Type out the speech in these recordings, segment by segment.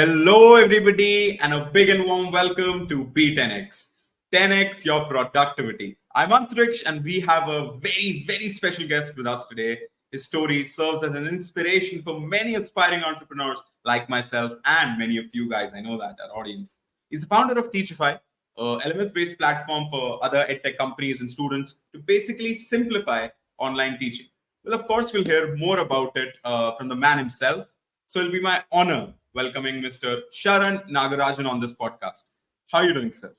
Hello, everybody, and a big and warm welcome to B10X. 10X your productivity. I'm Antriksh, and we have a very special guest with us today. His story serves as an inspiration for many aspiring entrepreneurs like myself and many of you guys. I know that, our audience. He's the founder of Teachafy, a LMS based platform for other edtech companies and students to basically simplify online teaching. Well, of course, we'll hear more about it from the man himself. So it'll be my honor welcoming Mr. Sharan Nagrajan on this podcast. How are you doing, sir?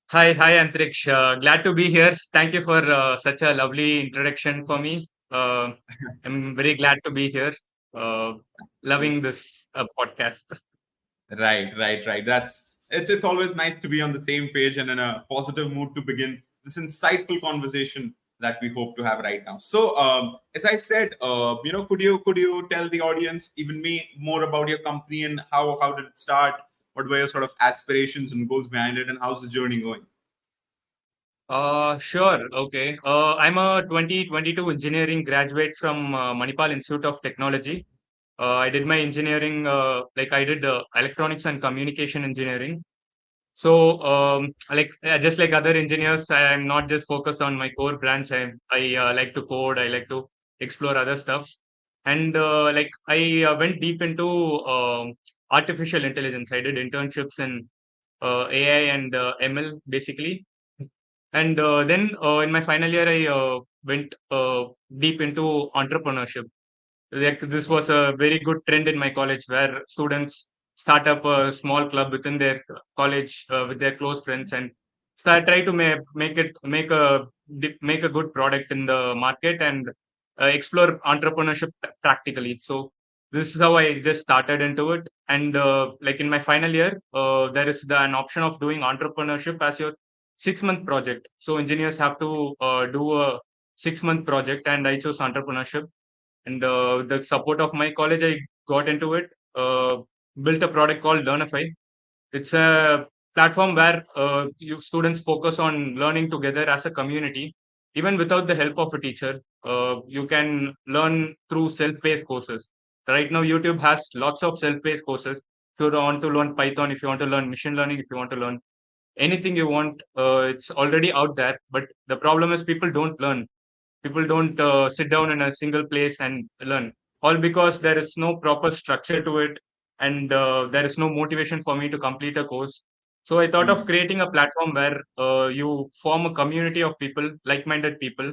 Hi, Antriksh. Glad to be here. Thank you for such a lovely introduction for me. I'm very glad to be here. Uh, Loving this podcast. Right. It's always nice to be on the same page and in a positive mood to begin this insightful conversation that we hope to have right now. So, as I said, could you tell the audience, even me, more about your company and how did it start? What were your sort of aspirations and goals behind it, and how's the journey going? Sure. Okay. I'm a 2022 engineering graduate from Manipal Institute of Technology. I did my engineering, I did electronics and communication engineering. So, just like other engineers, I'm not just focused on my core branch. I like to code. I like to explore other stuff, and I went deep into artificial intelligence. I did internships in AI and ML basically, and then in my final year, I went deep into entrepreneurship. Like this was a very good trend in my college where students start up a small club within their college with their close friends and start try to make a good product in the market and explore entrepreneurship practically. So this is how I just started into it. And like in my final year, there is an option of doing entrepreneurship as your 6 month project. So engineers have to do a 6 month project, and I chose entrepreneurship. And the support of my college, I got into it. Built a product called Learnify. It's a platform where you students focus on learning together as a community, even without the help of a teacher. You can learn through self-paced courses. Right now, YouTube has lots of self-paced courses. If you want to learn Python, if you want to learn machine learning, if you want to learn anything you want, it's already out there. But the problem is people don't learn. People don't sit down in a single place and learn, all because there is no proper structure to it, and there is no motivation for me to complete a course. So I thought of Hmm. creating a platform where you form a community of people, like-minded people.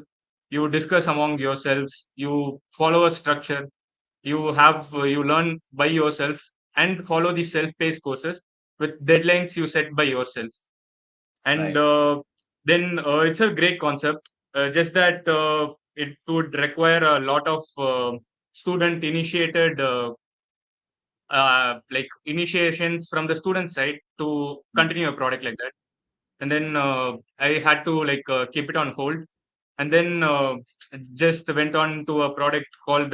You discuss among yourselves, you follow a structure, you learn by yourself, and follow the self-paced courses with deadlines you set by yourself. And Right. then it's a great concept, just that it would require a lot of student initiated initiations from the student side to continue a product like that. And then I had to keep it on hold, and then just went on to a product called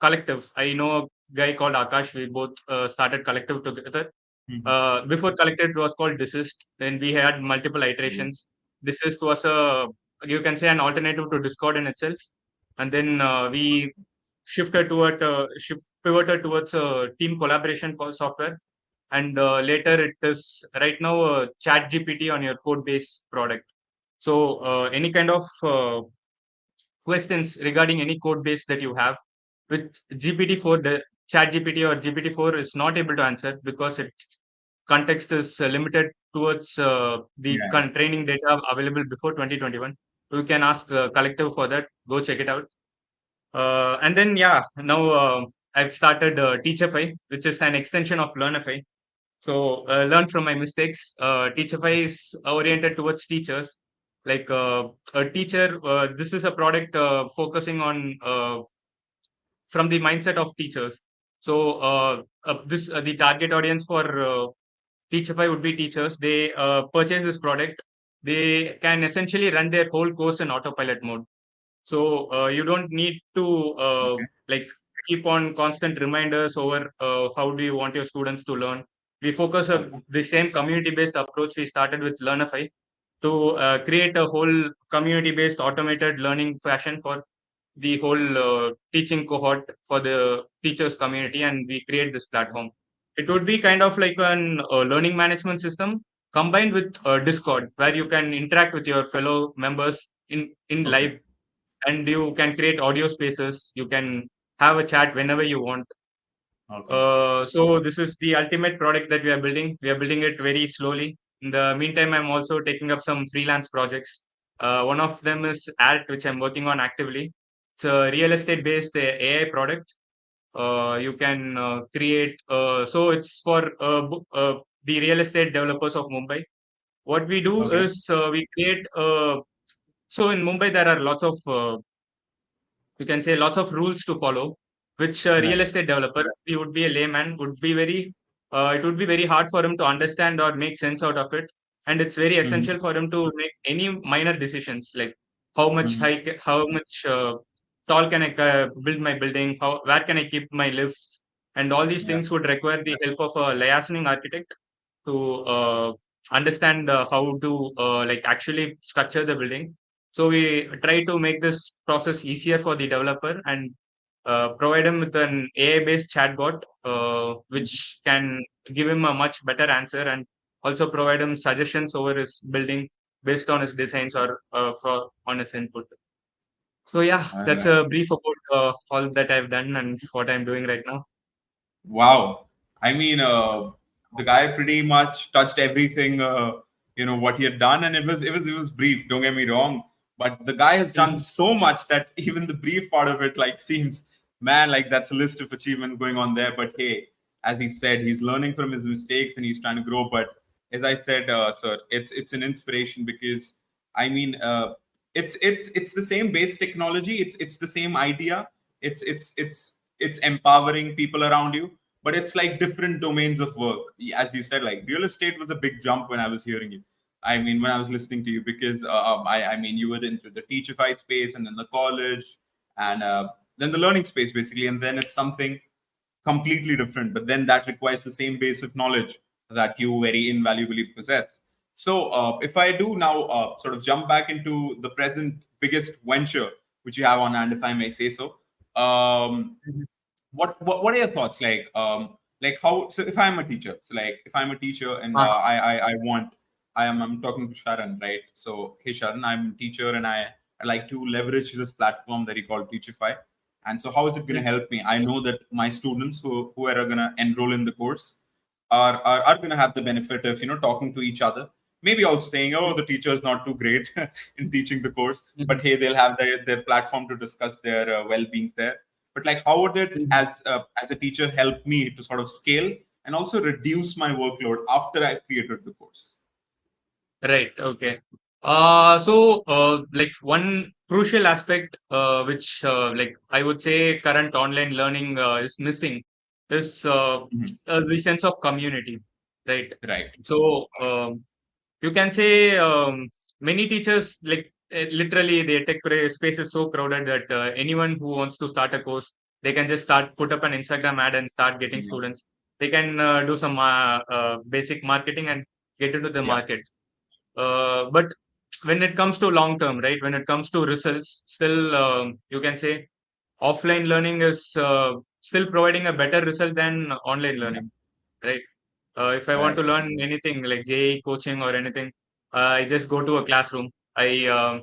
Collectiv. I know a guy called Akash. We both started Collectiv together. Hmm. Before Collected, it was called Desist. Then we had multiple iterations. Desist was a, you can say, an alternative to Discord in itself. And then we pivoted towards a team collaboration software. And later it is right now a chat GPT on your code base product. So any kind of questions regarding any code base that you have with GPT-4, the chat GPT or GPT-4 is not able to answer because its context is limited towards the Yeah. training data available before 2021. You can ask Collective for that. Go check it out. And then, yeah, now I've started Teachafy, which is an extension of Learnify. So learn from my mistakes. Teachafy is oriented towards teachers. Like a teacher, this is a product focusing on from the mindset of teachers. So this the target audience for Teachify would be teachers. They purchase this product. They can essentially run their whole course in autopilot mode. So you don't need to Okay. keep on constant reminders over how do you want your students to learn. We focus on Okay. the same community-based approach we started with Learnify to create a whole community-based automated learning fashion for the whole teaching cohort for the teachers community, and we create this platform. It would be kind of like an learning management system combined with Discord, where you can interact with your fellow members in Okay. live, and you can create audio spaces. You can have a chat whenever you want. Okay. So this is the ultimate product that we are building. We are building it very slowly. In the meantime, I'm also taking up some freelance projects. One of them is art, which I'm working on actively. It's a real estate based AI product. You can create. So it's for the real estate developers of Mumbai. What we do Okay. is we create. So in Mumbai, there are lots of you can say lots of rules to follow, which a real Right. estate developer, he would be a layman, would be very, it would be very hard for him to understand or make sense out of it. And it's very Mm-hmm. essential for him to make any minor decisions like how much Mm-hmm. high, how much tall can I build my building, where can I keep my lifts, and all these Yeah. things would require the help of a liaising architect to understand how to like actually structure the building. So we try to make this process easier for the developer and provide him with an AI-based chatbot, Mhm. which can give him a much better answer and also provide him suggestions over his building based on his designs or on his input. So yeah, All that's right. a brief about all that I've done and what I'm doing right now. Wow. I mean, the guy pretty much touched everything, what he had done, and it was brief. Don't get me wrong, but the guy has done Mhm, so much that even the brief part of it, like, seems, man, like that's a list of achievements going on there. But hey, as he said, he's learning from his mistakes and he's trying to grow. But as I said, sir, it's an inspiration because I mean, it's the same base technology. It's the same idea. It's empowering people around you, but it's like different domains of work. As you said, like real estate was a big jump when I was hearing you. I mean, when I was listening to you, because I mean, you were into the Teachafy space, and then the college, and then the learning space, basically, and then it's something completely different. But then that requires the same base of knowledge that you very invaluably possess. So, if I do now sort of jump back into the present biggest venture which you have on hand, if I may say so, um, mhm, what are your thoughts, like how, so if I'm a teacher, so like if I'm a teacher and uh-huh, I want, I'm talking to Sharan, right? So hey Sharan, I'm a teacher and I like to leverage this platform that you call Teachify. And so how is it going to mhm, help me? I know that my students who are going to enroll in the course are going to have the benefit of talking to each other, maybe also saying, oh, the teacher is not too great in teaching the course, mhm, but hey, they'll have their platform to discuss their well-beings there. But like, how would it, mhm. as a teacher, help me to sort of scale and also reduce my workload after I created the course? Right. Okay. Like one crucial aspect, which like I would say current online learning is missing, is Mhm. the sense of community. Right. Right. So you can say many teachers like literally the space is so crowded that anyone who wants to start a course, they can just put up an Instagram ad and start getting Yeah. students. They can do some basic marketing and get into the Yeah. market. But when it comes to long term, right? When it comes to results, still you can say offline learning is still providing a better result than online Yeah. learning, right? If I want to Right. learn anything like JE coaching or anything, I just go to a classroom. Yeah.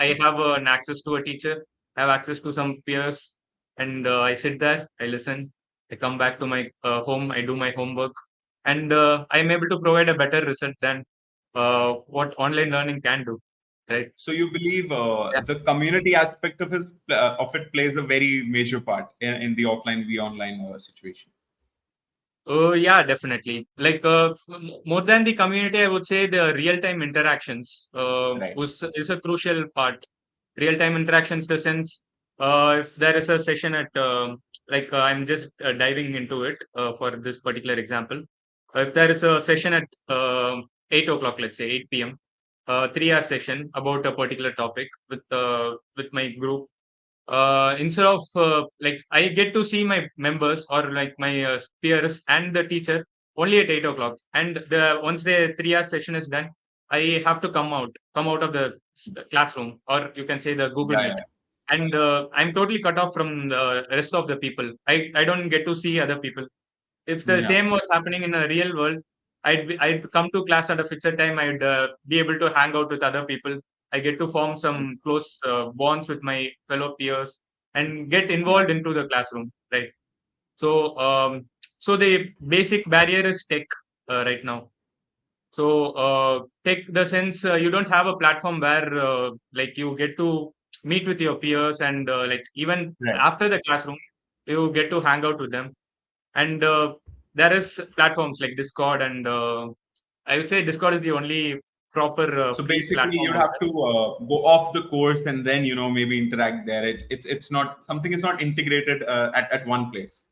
I have an access to a teacher, I have access to some peers, and I sit there, I listen, I come back to my home, I do my homework, and I'm able to provide a better result than what online learning can do, right? So you believe Yeah. the community aspect of it plays a very major part in the offline v online situation. Oh, yeah, definitely. Like more than the community, I would say the real-time interactions Right. is a crucial part. Real-time interactions, the sense if there is a session at like I'm just diving into it for this particular example. If there is a session at 8 o'clock, let's say 8 p.m., 3 hour session about a particular topic with my group, instead of like I get to see my members or like my peers and the teacher only at 8 o'clock, and the once the 3 hour session is done, I have to come out of the classroom, or you can say the Google Yeah. Meet, Yeah. and I'm totally cut off from the rest of the people. I don't get to see other people. if the same was happening in a real world, I'd come to class at a fixed time. I'd be able to hang out with other people. I get to form some close bonds with my fellow peers and get Yeah. involved into the classroom, right? So, so the basic barrier is tech right now. So, tech the sense you don't have a platform where like you get to meet with your peers and like even Right. after the classroom, you get to hang out with them. And there is platforms like Discord, and I would say Discord is the only proper So free basically, platform you'd out have to go off the course and then maybe interact there. It's not something is not integrated at one place.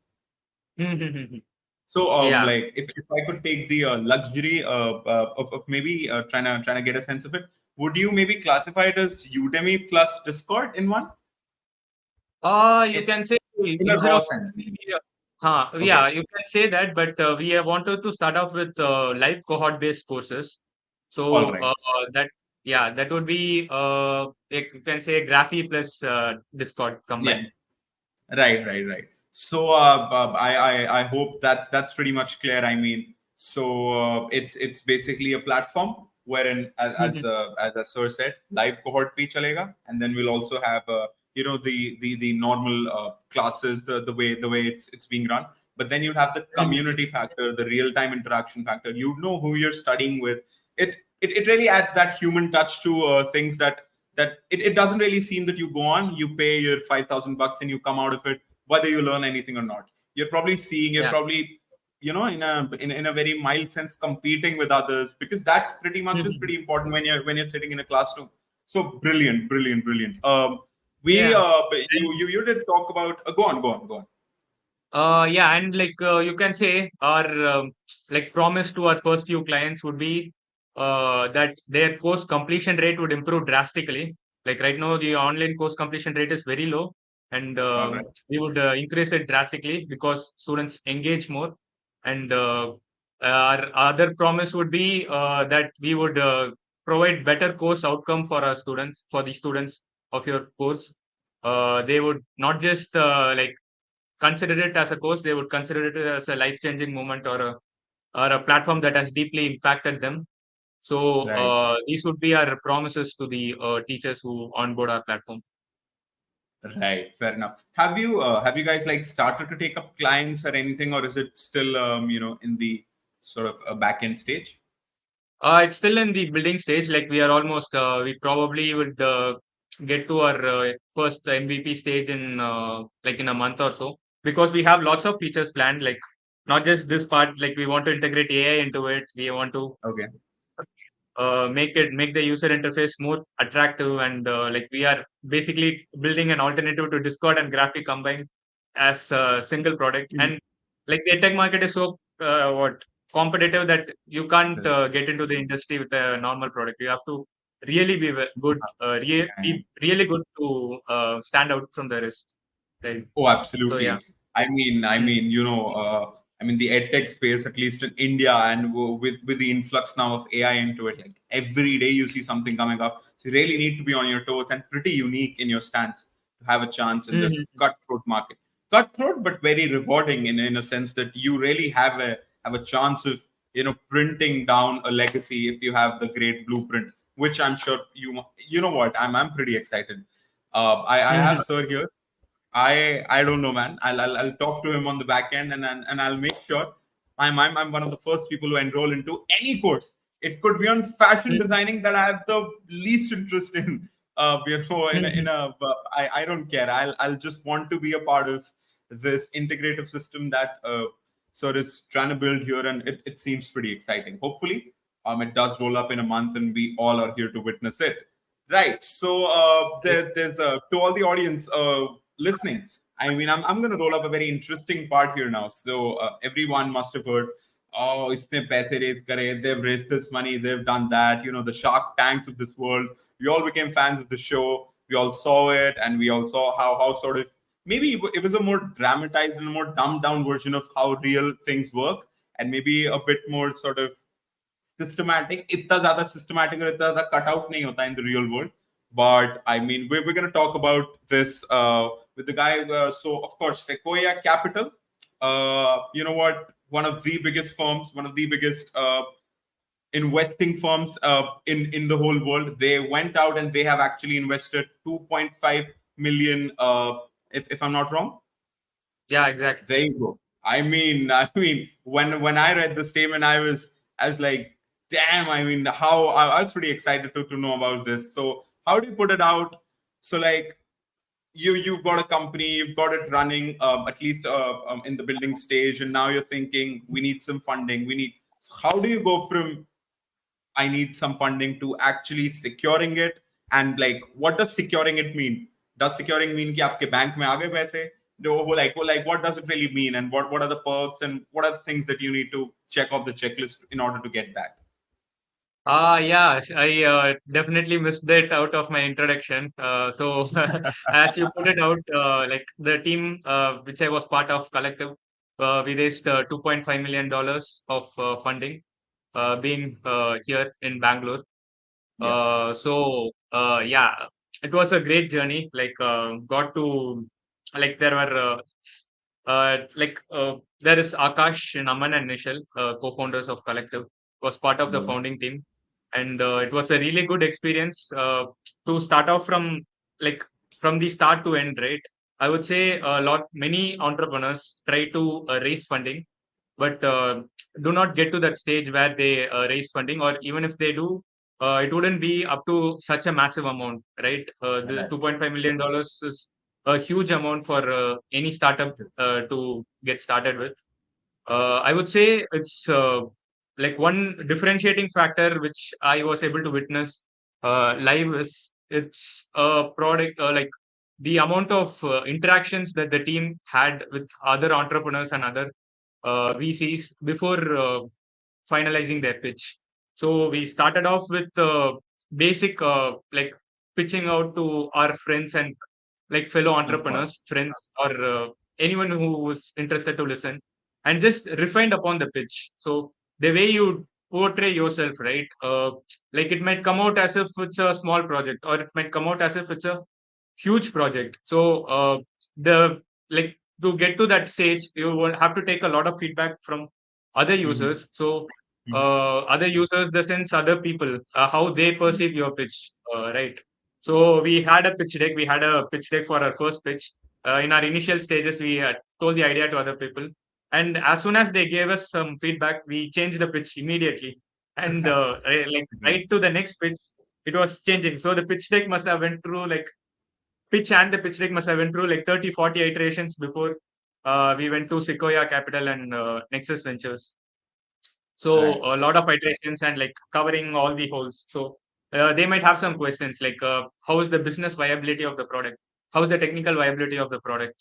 there. So Yeah. like if I could take the luxury of maybe trying to get a sense of it, would you maybe classify it as Udemy plus Discord in one? You It can say in a instead raw of sense. yeah, Okay. you can say that, but we have wanted to start off with live cohort-based courses. All So right. that yeah, that would be like you can say Graphy plus Discord Yeah. combined. Right. So I hope that's pretty much clear. I mean, so it's basically a platform wherein, as sir said, live cohort bhi chalega, and then we'll also have the normal classes, the way it's being run. But then you have the community factor, the real time interaction factor. You know who you're studying with. It really adds that human touch to things that it doesn't really seem that you go on, you pay your $5,000 and you come out of it, whether you learn anything or not. You're Yeah. probably, in a very mild sense, competing with others, because that pretty much is pretty important when you're sitting in a classroom. So brilliant. We Yeah. you did talk about go on. Yeah, and like you can say our like promise to our first few clients would be that their course completion rate would improve drastically. Like right now, the online course completion rate is very low, and All right. we would increase it drastically because students engage more. And our other promise would be that we would provide better course outcome for our students, for the students of your course. They would not just like consider it as a course, they would consider it as a life-changing moment or a platform that has deeply impacted them. So Right. these would be our promises to the teachers who onboard our platform. Right, fair enough. Have you guys like started to take up clients or anything, or is it still in the sort of a back end stage? It's still in the building stage. Like we are almost, we probably would get to our first MVP stage in like in a month or so, because we have lots of features planned. Like not just this part. Like we want to integrate AI into it. We want to Okay. make the user interface more attractive, and like we are basically building an alternative to Discord and Graphic combined as a single product. Mhm. And like the tech market is so what competitive that you can't Yes. get into the industry with a normal product. You have to really be good, Yeah. be really good to stand out from the rest, right? Oh, So yeah. absolutely. Mm. The edtech space, at least in India, and with the influx now of AI into it, like every day you see something coming up. So you really need to be on your toes and pretty unique in your stance to have a chance in this Mhm. cutthroat market. Cutthroat, but very rewarding in a sense that you really have a chance of printing down a legacy if you have the great blueprint, which I'm sure you know what I'm pretty excited. I have Mhm. Sir here. I don't know, man. I'll talk to him on the back end, and I'll make sure I'm one of the first people who enroll into any course. It could be on fashion Mhm. designing that I have the least interest in. Mhm. I don't care. I'll just want to be a part of this integrative system that sort is trying to build here, and it seems pretty exciting. Hopefully, it does roll up in a month, and we all are here to witness it. Right. So there's to all the audience listening. I mean, I'm going to roll up a very interesting part here now. So everyone must have heard, oh, isne paise raise kare. They've raised this money. They've done that. The Shark Tanks of this world. We all became fans of the show. We all saw it, and we all saw how sort of maybe it was a more dramatized and a more dumbed down version of how real things work, and maybe a bit more sort of systematic. इतना ज़्यादा systematic और इतना ज़्यादा cut out नहीं होता in the real world. But I mean, we're going to talk about this with the guy. So of course, Sequoia Capital. You know what? one of the biggest firms, one of the biggest investing firms in the whole world. They went out and they have actually invested 2.5 million. If I'm not wrong, Yeah, exactly. there you go. I mean, when I read the statement, I was like, damn. I mean, how I was pretty excited to know about this. So how do you put it out? So like you've got a company, you've got it running at least in the building stage, and now you're thinking we need some funding. We need. So how do you go from I need some funding to actually securing it? And like, what does securing it mean? Does securing mean कि आपके bank में आ गए पैसे? Like what does it really mean? And what are the perks and what are the things that you need to check off the checklist in order to get that? Yeah, I definitely missed that out of my introduction. So, as you put it out, like the team which I was part of, Collectiv, we raised $2.5 million of funding, being here in Bangalore. Yeah. Yeah, it was a great journey. Like, got to, like, there were, there is Akash, Naman, and Nishal, co-founders of Collectiv, was part of the Mm. founding team. And it was a really good experience to start off from, like, from the start to end, right? I would say many entrepreneurs try to raise funding, but do not get to that stage where they raise funding, or even if they do, it wouldn't be up to such a massive amount, right? The Right. $2.5 million is a huge amount for any startup to get started with. I would say it's like one differentiating factor which I was able to witness live is it's a product, like the amount of interactions that the team had with other entrepreneurs and other VCs before finalizing their pitch. So we started off with basic like pitching out to our friends and like fellow Of course. entrepreneurs, friends, or anyone who was interested to listen, and just refined upon the pitch. So the way you portray yourself, right? Like it might come out as if it's a small project, or it might come out as if it's a huge project. So the like to get to that stage, you will have to take a lot of feedback from other Hmm. users. So other users, the sense other people, how they perceive your pitch, right? So we had a pitch deck. We had a pitch deck for our first pitch. In our initial stages, we told the idea to other people, and as soon as they gave us some feedback, we changed the pitch immediately. And like Right. right to the next pitch, it was changing. So the pitch deck must have went through like pitch and the pitch deck must have went through like 30, 40 iterations before we went to Sequoia Capital and Nexus Ventures. So Right. a lot of iterations and like covering all the holes. So they might have some questions like how is the business viability of the product? How is the technical viability of the product?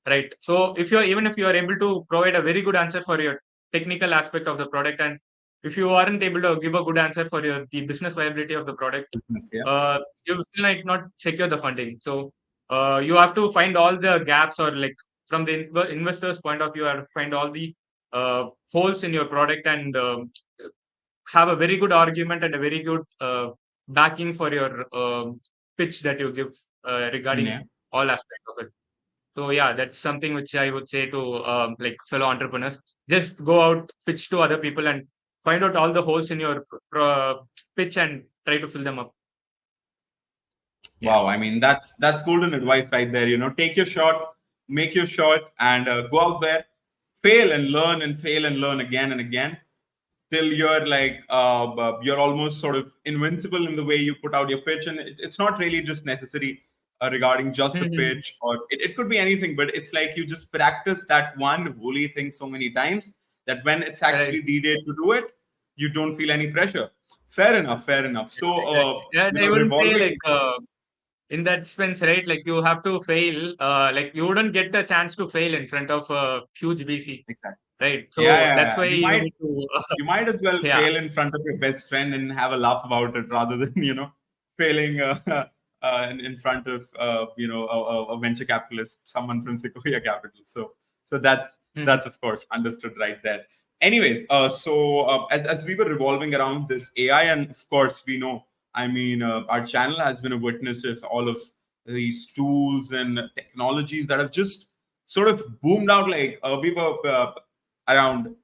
Right. So if you're even if you are able to provide a very good answer for your technical aspect of the product, and if you aren't able to give a good answer for your the business viability of the product, Business. Yeah. you still might not secure the funding. So you have to find all the gaps, or like from the investor's point of view, you have to find all the holes in your product and have a very good argument and a very good backing for your pitch that you give regarding Yeah. all aspects of it. So yeah, that's something which I would say to like fellow entrepreneurs. Just go out, pitch to other people, and find out all the holes in your pitch and try to fill them up. Yeah. Wow, I mean that's golden advice right there. Take your shot, make your shot, and go out there, fail and learn, and fail and learn again and again till you're like you're almost sort of invincible in the way you put out your pitch. And it's not really just necessary regarding just the Mhm. pitch, or it could be anything, but it's like you just practice that one holy thing so many times that when it's Right. actually D-Day to do it, you don't feel any pressure. Fair enough, fair enough. So Exactly. And I wouldn't say like revolving. in that sense, right? Like you have to fail. Like you wouldn't get a chance to fail in front of a huge VC, Exactly. right? Yeah, So yeah, that's yeah. why You you might need to. you might as well Yeah. fail in front of your best friend and have a laugh about it rather than failing in front of a venture capitalist, someone from Sequoia Capital. So that's of course understood right there. Anyways, as we were revolving around this AI, and of course we know, I mean, our channel has been a witness of all of these tools and technologies that have just sort of boomed out. Like we were around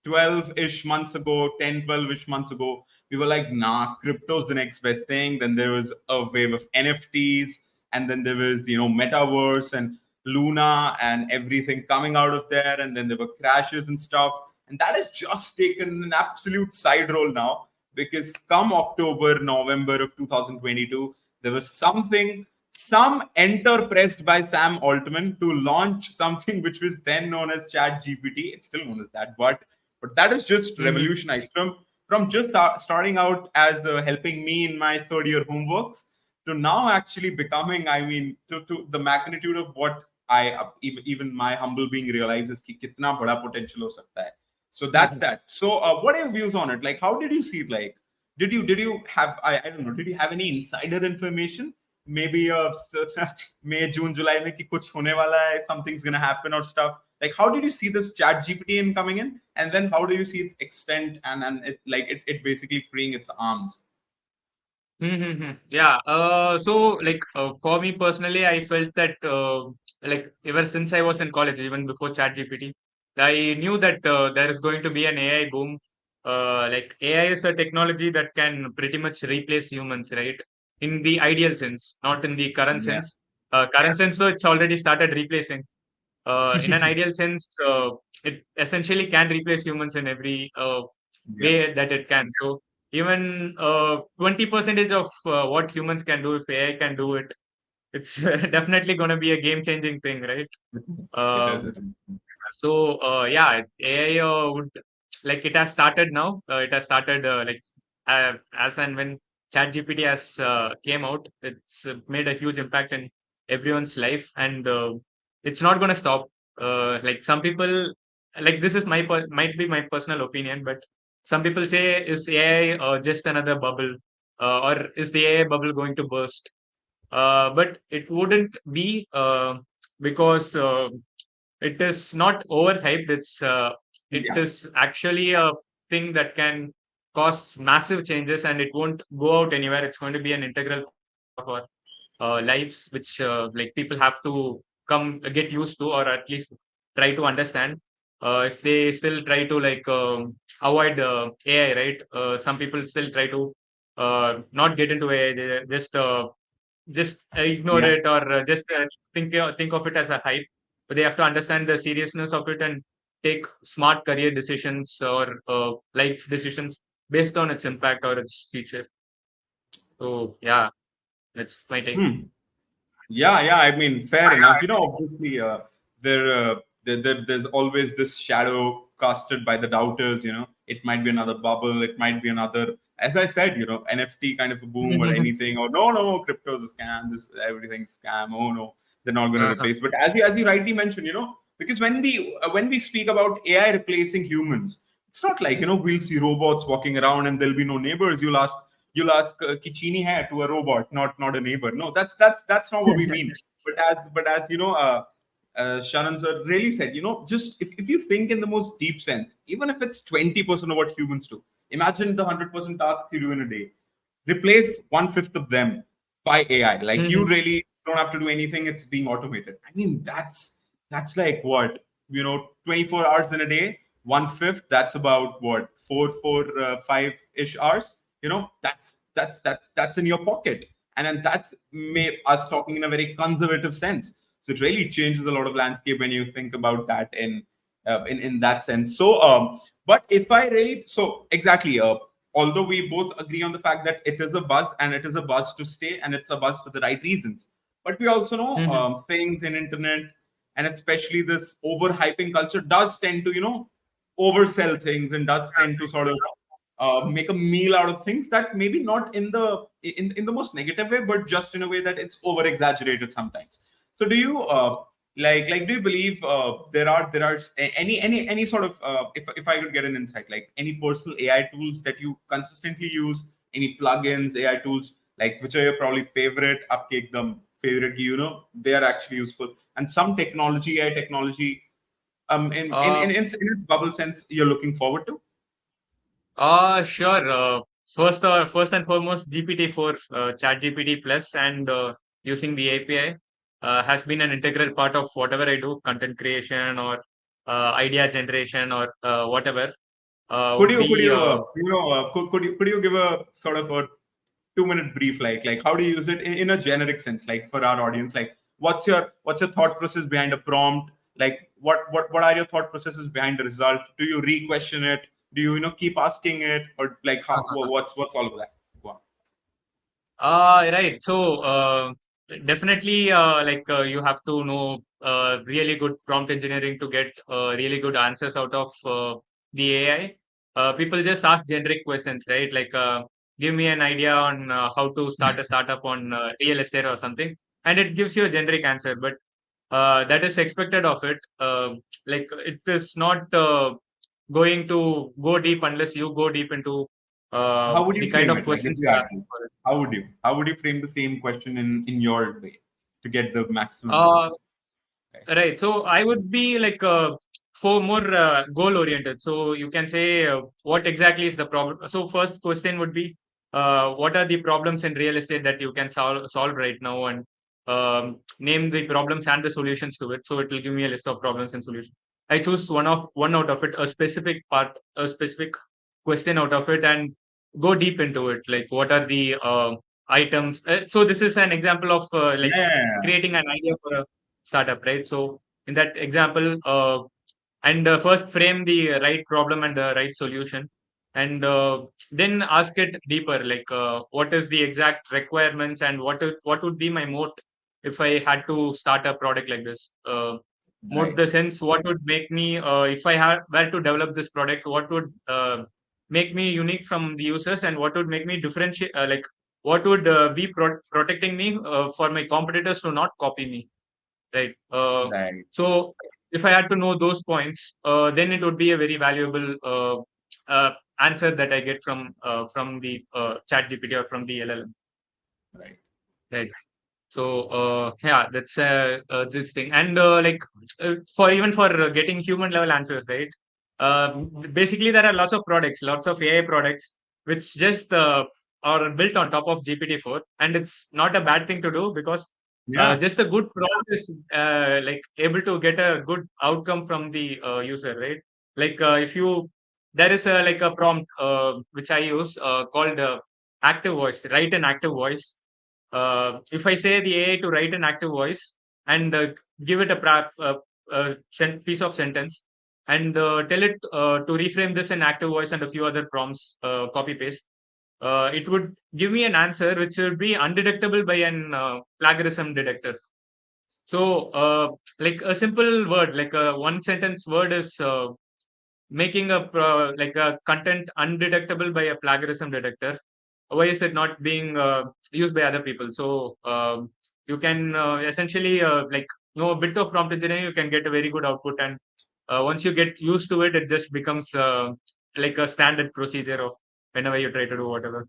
12-ish months ago, 10, 12-ish months ago, we were like, nah, crypto's the next best thing. Then there was a wave of NFTs, and then there was, metaverse and Luna and everything coming out of there, and then there were crashes and stuff. And that has just taken an absolute side role now, because come October, November of 2022, there was some enter pressed by Sam Altman to launch something which was then known as ChatGPT. It's still known as that, but that is just Mhm. revolutionized from just starting out as helping me in my third year homeworks to now actually becoming, I mean, to the magnitude of what I even my humble being realizes कि कितना बड़ा potential हो सकता है. So that's that. So what are your views on it? Like, how did you see it? Like, did you have, I don't know, did you have any insider information? Maybe May, June, July में कि कुछ होने वाला है, something's gonna happen or stuff. Like, how did you see this chat GPT in coming in, and then how do you see its extent and it like it basically freeing its arms? Yeah. So like for me personally, I felt that like ever since I was in college, even before ChatGPT, I knew that there is going to be an AI boom. Like AI is a technology that can pretty much replace humans, right? In the ideal sense, not in the current Yeah. sense. Current sense, though, it's already started replacing. In an ideal sense, it essentially can replace humans in every Yeah. way that it can. So even 20% of what humans can do, if AI can do it, it's definitely going to be a game changing thing, right? It is. It is. Um, It is. so yeah, AI would like it has started now. It has started like as and when ChatGPT has came out, it's made a huge impact in everyone's life, and it's not going to stop. Like some people, like this is might be my personal opinion, but some people say, is AI just another bubble, or is the AI bubble going to burst? But it wouldn't be because it is not overhyped. It Yeah. is actually a thing that can cause massive changes, and it won't go out anywhere. It's going to be an integral part of our lives, which like people have to come get used to, or at least try to understand. If they still try to like avoid AI, right? Some people still try to not get into AI. They just ignore Yeah. it, or just think of it as a hype. But they have to understand the seriousness of it and take smart career decisions or life decisions based on its impact or its future. So yeah, that's my take. Hmm. Yeah, yeah. I mean, fair enough. Obviously, there's always this shadow casted by the doubters. It might be another bubble. It might be another, as I said, NFT kind of a boom or anything. Or no, no, crypto's a scam. This everything's scam. Oh no, they're not going to Uh-huh. replace. But as you rightly mentioned, because when we speak about AI replacing humans, it's not like we'll see robots walking around and there'll be no neighbors. You'll ask kichini hai to a robot, not a neighbor. No, that's not what we mean. But as Sharan sir really said, just if you think in the most deep sense, even if it's 20% of what humans do, imagine the 100% tasks you do in a day. Replace one-fifth of them by AI. Like, you Mhm. really don't have to do anything; it's being automated. I mean, that's like what 24 hours in a day. One-fifth. That's about what 5-ish hours. That's in your pocket, and then that's us talking in a very conservative sense. So it really changes a lot of landscape when you think about that in that sense. So but if I really, so exactly, although we both agree on the fact that it is a buzz, and it is a buzz to stay, and it's a buzz for the right reasons, but we also know Mhm. things in internet, and especially this overhyping culture, does tend to oversell things, and does tend to sort of make a meal out of things, that maybe not in the most negative way, but just in a way that it's over exaggerated sometimes. So do you like do you believe there are any sort of if I could get an insight, like any personal AI tools that you consistently use, any plugins, AI tools, like which are your probably favorite, आपके एकदम favorite, they are actually useful, and some technology, AI technology, Uh, in its bubble sense, you're looking forward to? sure. First and foremost, GPT-4, ChatGPT Plus, and using the API has been an integral part of whatever I do, content creation or idea generation or whatever. Could would you be could you give a sort of a 2 minute brief, like how do you use it in a generic sense, like for our audience, like what's your thought process behind a prompt, like what are your thought processes behind the result? Do you re-question it? Do you keep asking it, or like how what's all of that? Go on. Right. So, definitely, you have to know really good prompt engineering to get really good answers out of the AI. People just ask generic questions, right? Give me an idea on how to start a startup on real estate or something, and it gives you a generic answer. But that is expected of it. It is not going to go deep unless you go deep into How would you the kind frame of it, like if questions you you're ask asking me? for it. How would you frame the same question in your way to get the maximum Uh, answer? Okay. Right. So I would be like for more goal oriented. So you can say what exactly is the problem. So first question would be what are the problems in real estate that you can solve right now, and name the problems and the solutions to it. So it will give me a list of problems and solutions. I choose one out of it, a specific part, a specific question out of it, and go deep into it. Like what are the items? So this is an example of Yeah. creating an idea for a startup, right? So in that example, and first frame the right problem and the right solution, and then ask it deeper, what is the exact requirements and what would be my moat if I had to start a product like this. Moat Right. the sense what would make me if I had were to develop this product, what would make me unique from the users, and what would make me differentiate, what would be protecting me for my competitors to not copy me. Right. Right. So if I had to know those points, then it would be a very valuable answer that I get from the ChatGPT or from the LLM. Right. Right. So yeah, that's this thing, and for even for getting human level answers, right? Basically, there are lots of products, lots of AI products, which just are built on top of GPT-4, and it's not a bad thing to do because Yeah. just a good prompt is able to get a good outcome from the user, right? If you there is a prompt which I use called active voice, write an active voice. If I say the AI to write an active voice and give it a piece of sentence and tell it to reframe this in active voice and a few other prompts, copy paste, it would give me an answer which would be undetectable by an plagiarism detector. So, like a simple word, like a one sentence word is making a content undetectable by a plagiarism detector. Why is it not being used by other people? So you can essentially know a bit of prompt engineering, you can get a very good output, and once you get used to it, it just becomes like a standard procedure of whenever you try to do whatever.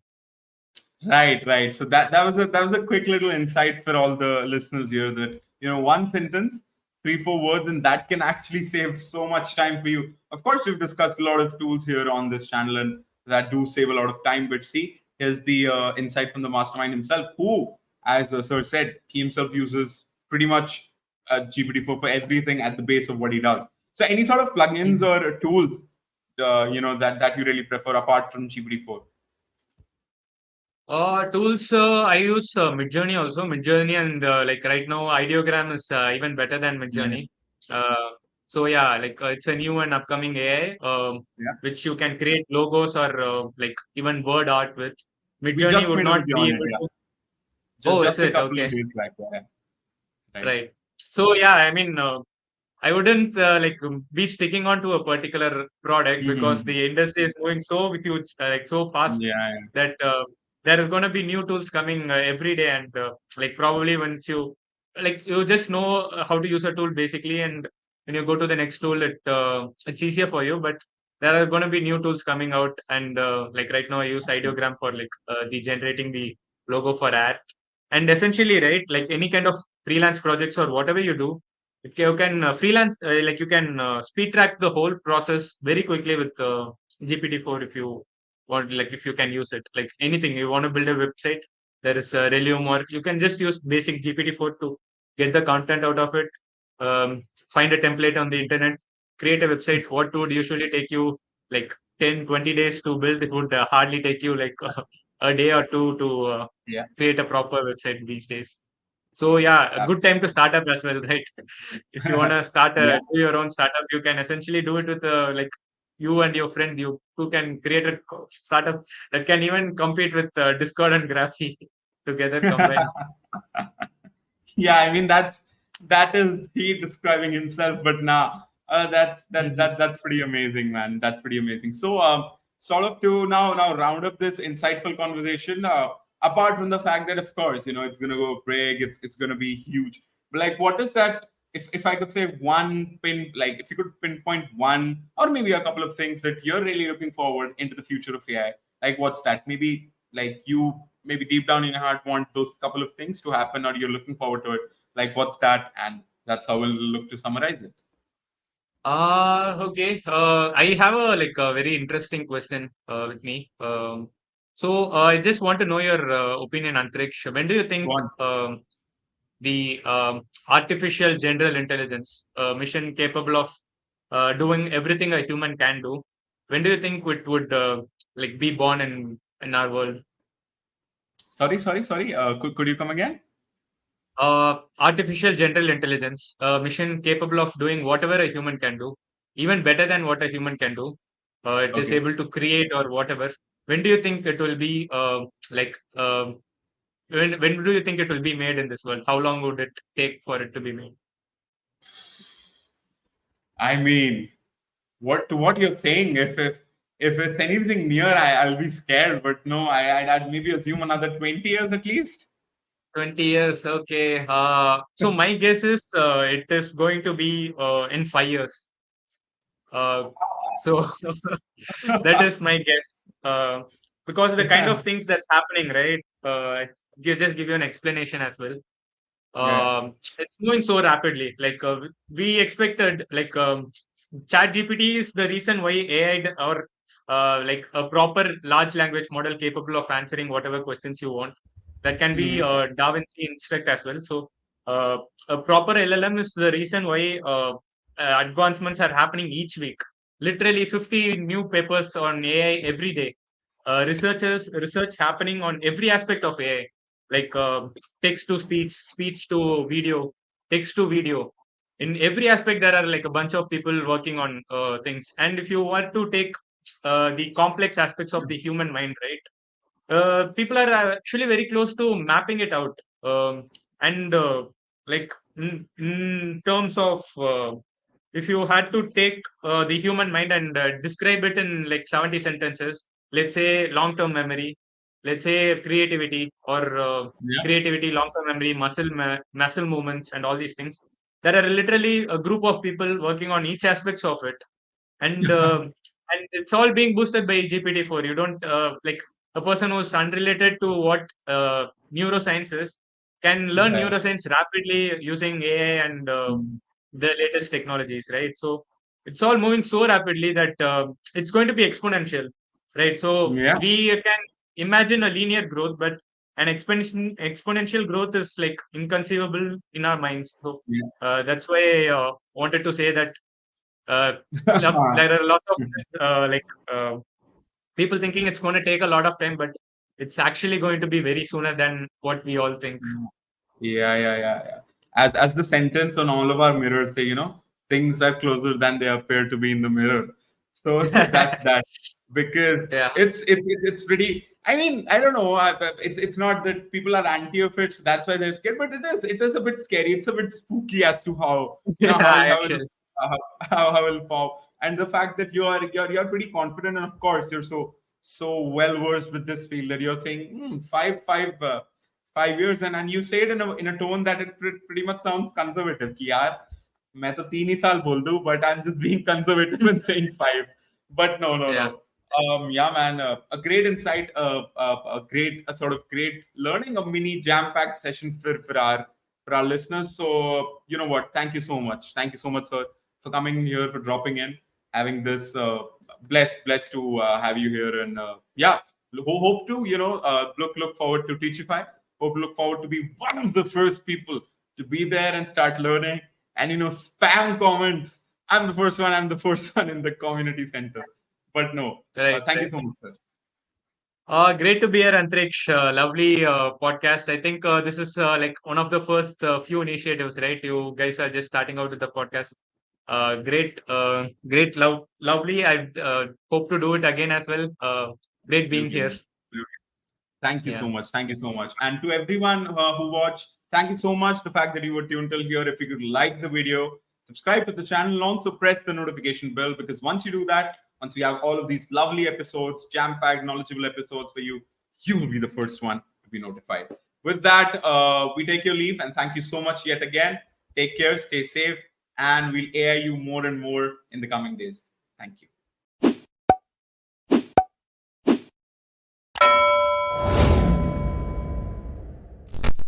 Right, right. So that was a quick little insight for all the listeners here, that one sentence, 3 4 words, and that can actually save so much time for you. Of course, we've discussed a lot of tools here on this channel, and that do save a lot of time. But see, here's the insight from the mastermind himself, who, as the sir said, he himself uses pretty much GPT-4 for everything at the base of what he does. So, any sort of plugins or tools, that you really prefer apart from GPT-4? Tools, I use Midjourney also. Midjourney, and right now, Ideogram is even better than Yeah. Midjourney. So yeah, it's a new and upcoming AI, Yeah. which you can create logos or even word art with. We Midjourney just would made a not video be on it. able Yeah, to. just Oh, is just a it couple okay? of days back. Yeah, right. Right. So yeah, I mean, I wouldn't be sticking on to a particular product because Mm-hmm. the industry is moving so huge, so fast Yeah, that there is going to be new tools coming every day, and probably once you just know how to use a tool basically, and when you go to the next tool, it's easier for you. But there are going to be new tools coming out, and right now I use Ideogram for the generating the logo for ad, and essentially, right, like any kind of freelance projects or whatever you do, you can freelance, you can speed track the whole process very quickly with GPT-4 if you want, if you can use it. Like anything, you want to build a website, there is Relium, or you can just use basic GPT-4 to get the content out of it, find a template on the internet, create a website. What would usually take you like 10, 20 days to build, it would hardly take you like a day or two to Yeah. create a proper website these days. So yeah, a good time to start up as well, right? If you want to start Yeah. do your own startup, you can essentially do it with like you and your friend. You who can create a startup that can even compete with Discord and Graphy together combined. Yeah, I mean that is he describing himself, but nah, that's pretty amazing, man. That's pretty amazing. So sort of to now round up this insightful conversation, apart from the fact that of course it's gonna go big, it's gonna be huge, but like what is that, if I could say one pin, like if you could pinpoint one or maybe a couple of things that you're really looking forward into the future of AI, like what's that? Maybe like you maybe deep down in your heart want those couple of things to happen or you're looking forward to it, like what's that? And that's how we'll look to summarize it. Okay. I have a like a very interesting question with me. So I just want to know your opinion, Antriksh. When do you Go think on. the artificial general intelligence mission capable of doing everything a human can do, when do you think it would like be born in our world? Sorry, could you come again? Artificial general intelligence mission capable of doing whatever a human can do, even better than what a human can do. It is Okay. able to create or whatever. When do you think it will be like when do you think it will be made in this world? How long would it take for it to be made? I mean, what you're saying, if it's anything near, I'll be scared, but no, I'd maybe assume another 20 years at least. 20 years. Okay. So my guess is it is going to be in 5 years. Uh, so that is my guess. Because the kind of Yeah. things that's happening, right? Just give you an explanation as well. Yeah. It's moving so rapidly. Like we expected, like ChatGPT is the reason why or like a proper large language model capable of answering whatever questions you want. That can be Mhm. Da Vinci Instruct as well. So uh, a proper LLM is the reason why advancements are happening each week. Literally 50 new papers on AI every day. Research happening on every aspect of AI, like text to speech, speech to video, text to video. In every aspect, there are like a bunch of people working on things. And if you want to take the complex aspects of the human mind, right? People are actually very close to mapping it out. And like in terms of if you had to take the human mind and describe it in like 70 sentences, let's say long term memory, let's say creativity or Yeah. creativity, long term memory, muscle movements, and all these things. There are literally a group of people working on each aspects of it, and it's all being boosted by GPT-4. You don't like a person who's unrelated to what neuroscience is can learn Right. neuroscience rapidly using AI and Mm. the latest technologies, right? So it's all moving so rapidly that it's going to be exponential, right? So Yeah. we can imagine a linear growth, but an exponential growth is like inconceivable in our minds. So that's why I wanted to say that uh, Yeah. there are a lot of this, like people thinking it's going to take a lot of time, but it's actually going to be very sooner than what we all think. Yeah. As the sentence on all of our mirrors say, things are closer than they appear to be in the mirror. So that's that. Because Yeah, it's pretty. I mean, I don't know. It's not that people are anti of it, so that's why they're scared. But it is a bit scary. It's a bit spooky as to how yeah, how it'll actually, how it'll fall. And the fact that you're pretty confident, and of course you're so well versed with this field that you're saying five 5 years, and you say it in a tone that it pretty much sounds conservative कि यार मैं तो 3 ही साल बोल दूं, but I'm just being conservative and saying 5. But no. yeah. Yeah, man, a great insight, a great, a sort of great learning, a mini jam-packed session for our listeners. So you know what? Thank you so much, sir, for coming here, for dropping in, having this. Blessed to have you here, and yeah, hope to look forward to Teachify. Hope look forward to be one of the first people to be there and start learning, and spam comments. I'm the first one in the community center. But no, Right. thank you so much, sir. Great to be here, Antriksh. Lovely podcast. I think this is like one of the first few initiatives, right? You guys are just starting out with the podcast. Great, lovely. I hope to do it again as well. Great being Absolutely, here. man. Absolutely. Thank you so Yeah. much. Thank you so much. And to everyone who watched, thank you so much. The fact that you were tuned till here. If you could like the video, subscribe to the channel, and also press the notification bell, because once you do that, once we have all of these lovely episodes, jam-packed, knowledgeable episodes for you, you will be the first one to be notified. With that, we take your leave and thank you so much yet again. Take care, stay safe, and we'll AI you more and more in the coming days. Thank you.